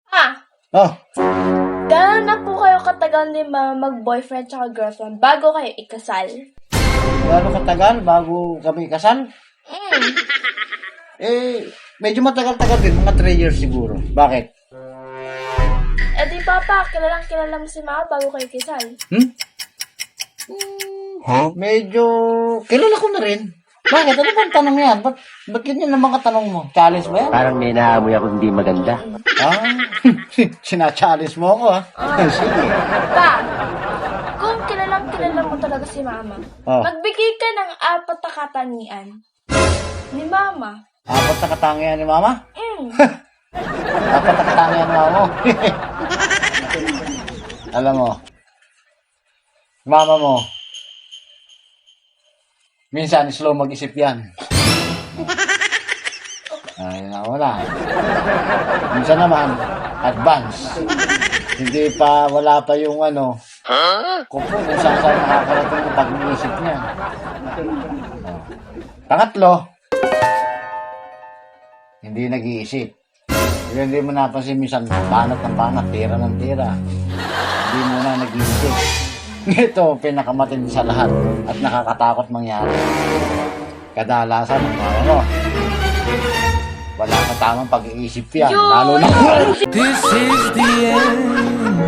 Ah, Oh, gano'n na po kayo katagal ni Mama mag-boyfriend tsaka girlfriend bago kayo ikasal? gaano katagal bago kami kasal? Medyo matagal-tagal din, mga 3 years siguro. Bakit? Eh di papa, kilala mo si Mama bago kayo ikasal. Medyo kilala ko na rin. Bakit? Ano bang tanong yan? Ba't ganyan ang mga tanong mo? Challenge ba yan? Parang may naamoy ako hindi maganda. Ah, sinachallenge mo ako ha? Sige. Pa, kung kilala mo talaga si Mama, Oh. magbigay ka ng 4 na katangian ni Mama. 4 na katangian ni Mama? Mm. 4 na katangian ni Mama mo. Alam mo, Mama mo, minsan slow mag-isip yan. Ay, wala. Minsan naman, advance. Hindi pa, wala pa yung ano, kung po, kung saan nakakarating yung pag-iisip niya. Pangatlo, hindi nag-iisip. Hindi mo napansin minsan, panat ng panat, tira ng tira. Hindi mo na nag-iisip. Ito, pinakamatindi sa lahat at nakakatakot mangyari. Kadalasan, ano, wala ka tamang pag-iisip yan. Lalo na. This is the end.